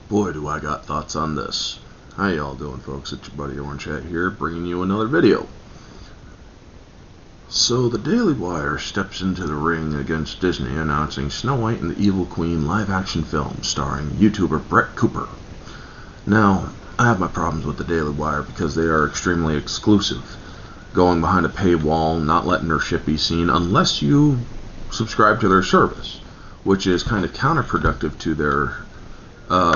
Boy, do I got thoughts on this. How y'all doing, folks? It's your buddy Orange Hat here, bringing you another video. So, the Daily Wire steps into the ring against Disney, announcing Snow White and the Evil Queen live-action film starring YouTuber Brett Cooper. Now, I have my problems with the Daily Wire because they are extremely exclusive, going behind a paywall, not letting their shit be seen unless you subscribe to their service, which is kind of counterproductive to their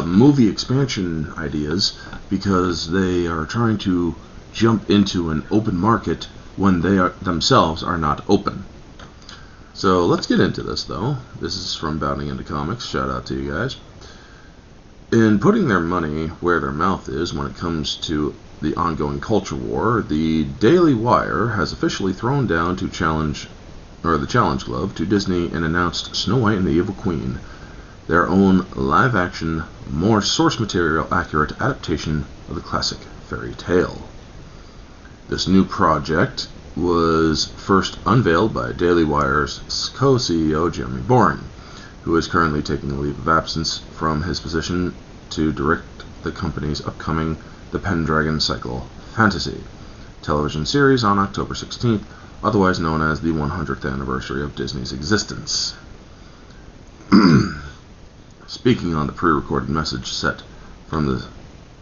movie expansion ideas, because they are trying to jump into an open market when they themselves are not open. So let's get into this, though. This is from Bounding Into Comics. Shout out to you guys. In putting their money where their mouth is when it comes to the ongoing culture war, the Daily Wire has officially thrown down the challenge glove to Disney and announced Snow White and the Evil Queen, their own live-action, more source material accurate adaptation of the classic fairy tale. This new project was first unveiled by Daily Wire's co-CEO Jeremy Boring, who is currently taking a leave of absence from his position to direct the company's upcoming The Pendragon Cycle Fantasy television series on October 16th, otherwise known as the 100th anniversary of Disney's existence. Speaking on the pre-recorded message set from the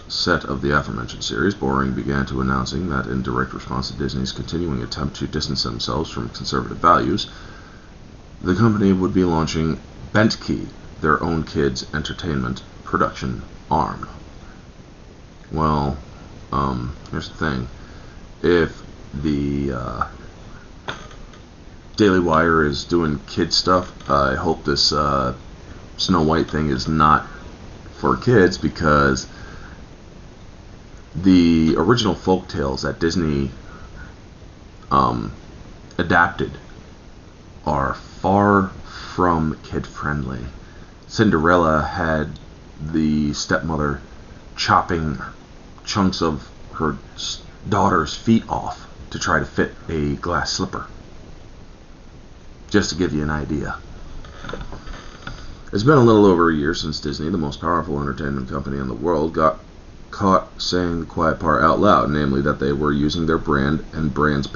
set of the aforementioned series, Boring began to announcing that in direct response to Disney's continuing attempt to distance themselves from conservative values, the company would be launching Bentkey, their own kids' entertainment production arm. Well, here's the thing. If the Daily Wire is doing kid stuff, I hope this Snow White thing is not for kids, because the original folk tales that Disney adapted are far from kid-friendly. Cinderella had the stepmother chopping chunks of her daughter's feet off to try to fit a glass slipper. Just to give you an idea. It's been a little over a year since Disney, the most powerful entertainment company in the world, got caught saying the quiet part out loud, namely that they were using their brand, and parents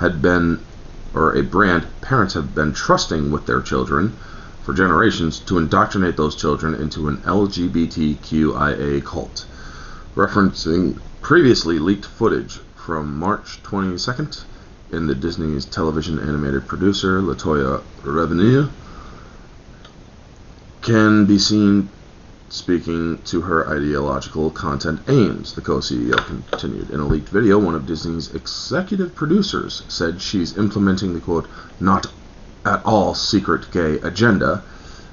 have been trusting with their children for generations to indoctrinate those children into an LGBTQIA cult. Referencing previously leaked footage from March 22nd in the Disney's television animated producer Latoya Revenue can be seen speaking to her ideological content aims. The co-CEO continued. In a leaked video, one of Disney's executive producers said she's implementing the, quote, not at all secret gay agenda,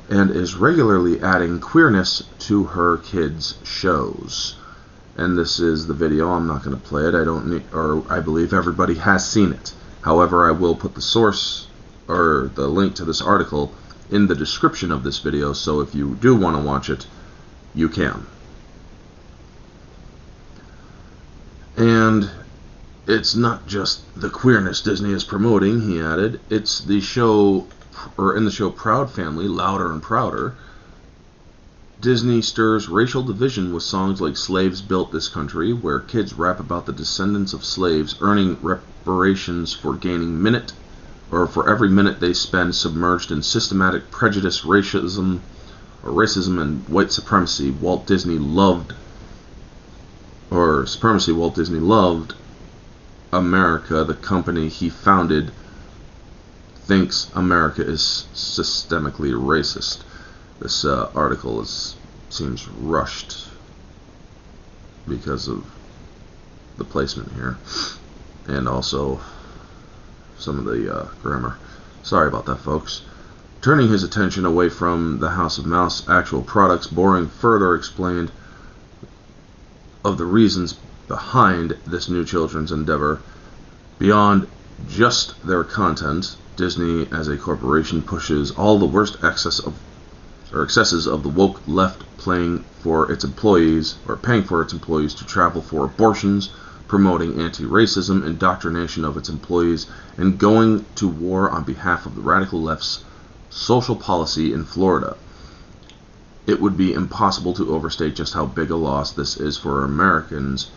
and is regularly adding queerness to her kids' shows. And this is the video. I'm not going to play it. I believe everybody has seen it. However, I will put the source or the link to this article in the description of this video, so if you do want to watch it, you can. And it's not just the queerness Disney is promoting, he added. It's the show, or in the show Proud Family, Louder and Prouder, Disney stirs racial division with songs like Slaves Built This Country, where kids rap about the descendants of slaves earning reparations for every minute they spend submerged in systematic prejudice, racism, and white supremacy. Walt Disney loved America. The company he founded thinks America is systemically racist. This article seems rushed because of the placement here, and also some of the grammar. Sorry about that, folks. Turning his attention away from the House of Mouse actual products, Boring further explained of the reasons behind this new children's endeavor. Beyond just their content, Disney as a corporation pushes all the worst excesses of the woke left, paying for its employees to travel for abortions, promoting anti-racism, indoctrination of its employees, and going to war on behalf of the radical left's social policy in Florida. it would be impossible to overstate just how big a loss this is for Americans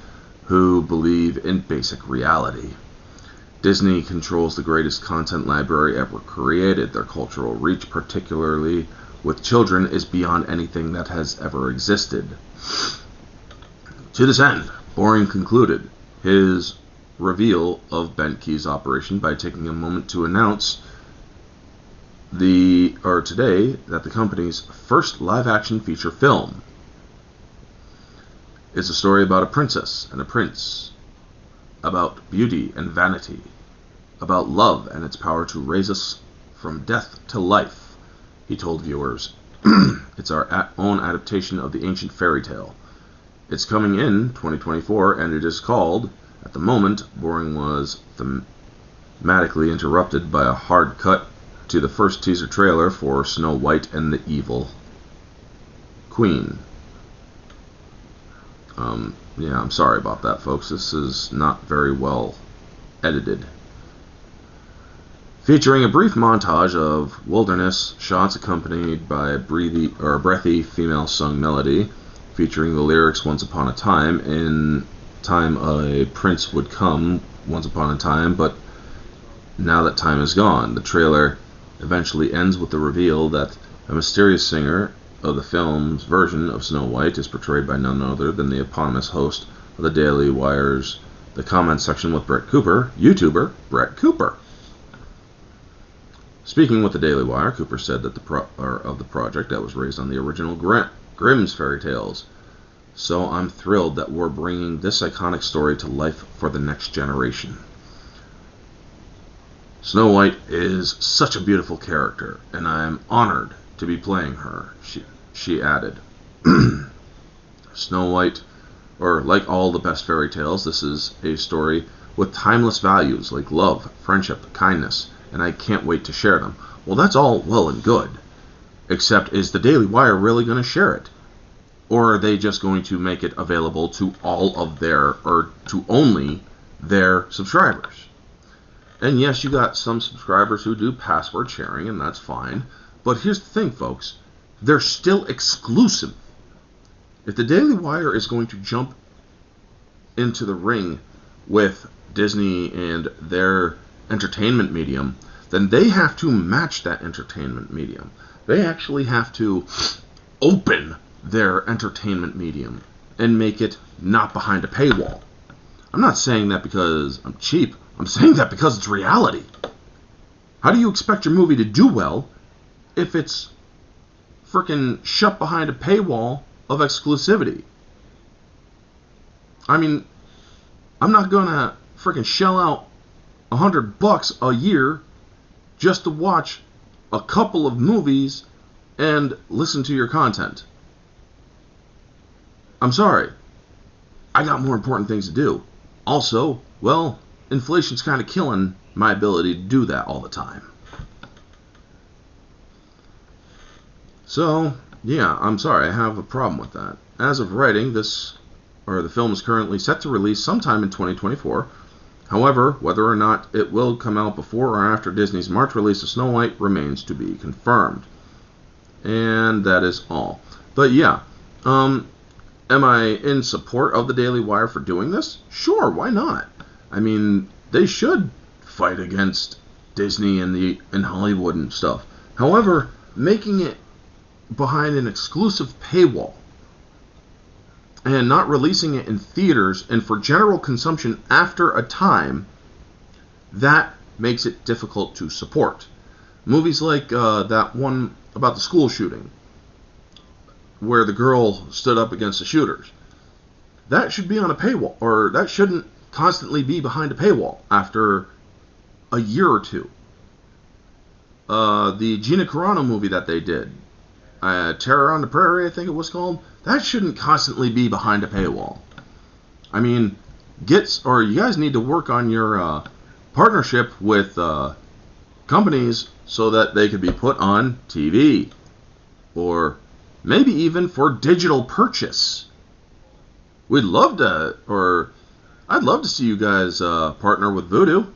who believe in basic reality. Disney controls the greatest content library ever created. Their cultural reach, particularly with children, is beyond anything that has ever existed. To this end, Boring concluded his reveal of Ben Key's operation by taking a moment to announce today that the company's first live-action feature film is a story about a princess and a prince, about beauty and vanity, about love and its power to raise us from death to life. He told viewers, "It's our own adaptation of the ancient fairy tale. It's coming in 2024, and it is called..." At the moment, Boring was thematically interrupted by a hard cut to the first teaser trailer for Snow White and the Evil Queen. Yeah, I'm sorry about that, folks. This is not very well edited. Featuring a brief montage of wilderness shots accompanied by a breathy female-sung melody, featuring the lyrics "Once upon a time," "In time a prince would come, once upon a time, but now that time is gone." The trailer eventually ends with the reveal that a mysterious singer of the film's version of Snow White is portrayed by none other than the eponymous host of the Daily Wire's The Comment Section with Brett Cooper, YouTuber Brett Cooper. Speaking with the Daily Wire, Cooper said that of the project that was raised on the original Grimm's fairy tales. "So I'm thrilled that we're bringing this iconic story to life for the next generation. Snow White is such a beautiful character, and I am honored to be playing her," she added. Snow White, or like all the best fairy tales, this is a story with timeless values like love, friendship, kindness, and I can't wait to share them. Well, that's all well and good, except is the Daily Wire really going to share it? Or are they just going to make it available to all of to only their subscribers? And yes, you got some subscribers who do password sharing, and that's fine. But here's the thing, folks. They're still exclusive. If the Daily Wire is going to jump into the ring with Disney and their entertainment medium, then they have to match that entertainment medium. They actually have to open their entertainment medium and make it not behind a paywall. I'm not saying that because I'm cheap. I'm saying that because it's reality. How do you expect your movie to do well if it's frickin' shut behind a paywall of exclusivity? I mean, I'm not gonna frickin' shell out $100 a year just to watch a couple of movies and listen to your content. I'm sorry. I got more important things to do. Also, well, inflation's kind of killing my ability to do that all the time. So, yeah, I'm sorry, I have a problem with that. As of writing, the film is currently set to release sometime in 2024. However, whether or not it will come out before or after Disney's March release of Snow White remains to be confirmed. And that is all. But yeah, am I in support of the Daily Wire for doing this? Sure, why not? I mean, they should fight against Disney and Hollywood and stuff. However, making it behind an exclusive paywall and not releasing it in theaters and for general consumption after a time, that makes it difficult to support. Movies like that one about the school shooting, where the girl stood up against the shooters, that should be on a paywall, or that shouldn't constantly be behind a paywall after a year or two. The Gina Carano movie that they did, Terror on the Prairie, I think it was called, that shouldn't constantly be behind a paywall. I mean, you guys need to work on your partnership with companies so that they could be put on TV, or maybe even for digital purchase. I'd love to see you guys partner with Vudu.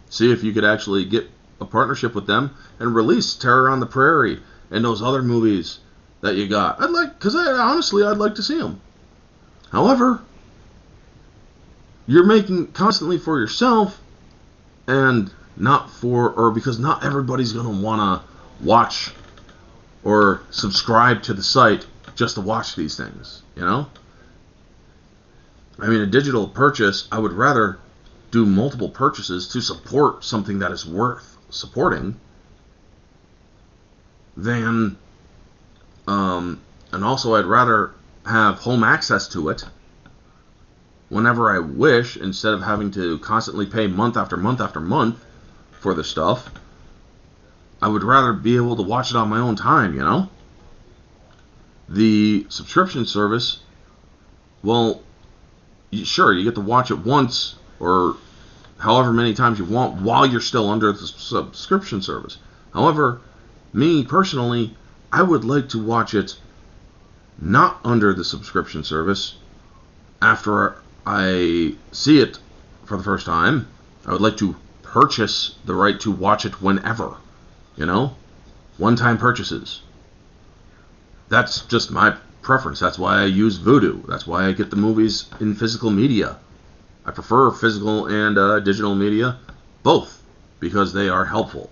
See if you could actually get a partnership with them and release Terror on the Prairie and those other movies that you got. Honestly, I'd like to see them. However, you're making constantly for yourself, and because not everybody's going to want to watch or subscribe to the site just to watch these things, you know? I mean, a digital purchase, I would rather do multiple purchases to support something that is worth supporting than, and also I'd rather have home access to it whenever I wish, instead of having to constantly pay month after month after month for the stuff. I would rather be able to watch it on my own time, you know? The subscription service, well, sure, you get to watch it once or however many times you want while you're still under the subscription service. However, me personally, I would like to watch it not under the subscription service. After I see it for the first time, I would like to purchase the right to watch it whenever, you know? One-time purchases. That's just my preference. That's why I use Vudu. That's why I get the movies in physical media. I prefer physical and digital media, both, because they are helpful.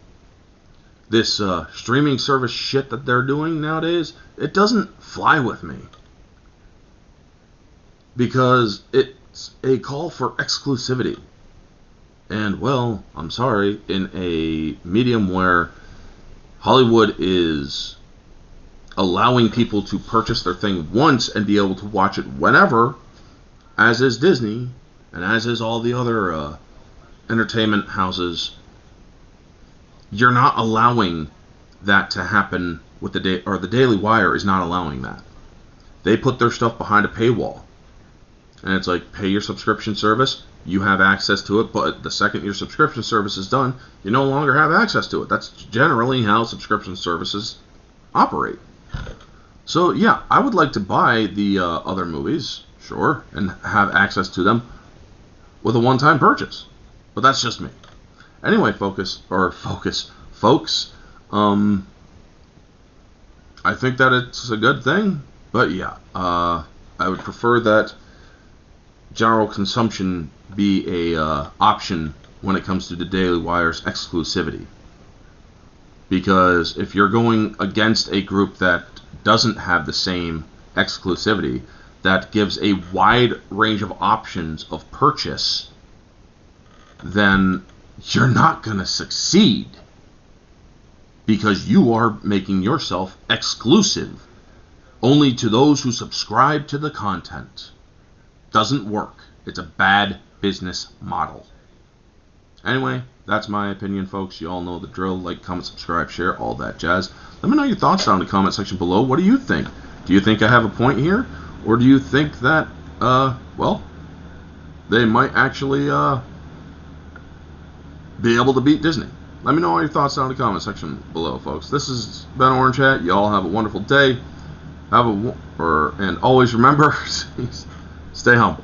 This streaming service shit that they're doing nowadays, it doesn't fly with me. Because it's a call for exclusivity. And, well, I'm sorry, in a medium where Hollywood is allowing people to purchase their thing once and be able to watch it whenever, as is Disney, and as is all the other entertainment houses, you're not allowing that to happen with the Daily Wire is not allowing that. They put their stuff behind a paywall. And it's like, pay your subscription service, you have access to it, but the second your subscription service is done, you no longer have access to it. That's generally how subscription services operate. So, yeah, I would like to buy the other movies, sure, and have access to them with a one-time purchase. But that's just me. Anyway, folks, I think that it's a good thing, but yeah, I would prefer that general consumption be a option when it comes to the Daily Wire's exclusivity. Because if you're going against a group that doesn't have the same exclusivity, that gives a wide range of options of purchase, then you're not going to succeed. Because you are making yourself exclusive only to those who subscribe to the content. Doesn't work. It's a bad business model. Anyway, that's my opinion, folks. You all know the drill. Like, comment, subscribe, share, all that jazz. Let me know your thoughts down in the comment section below. What do you think? Do you think I have a point here? Or do you think that, well, they might actually be able to beat Disney? Let me know all your thoughts down in the comment section below, folks. This has been Orange Hat. You all have a wonderful day. And always remember, stay humble.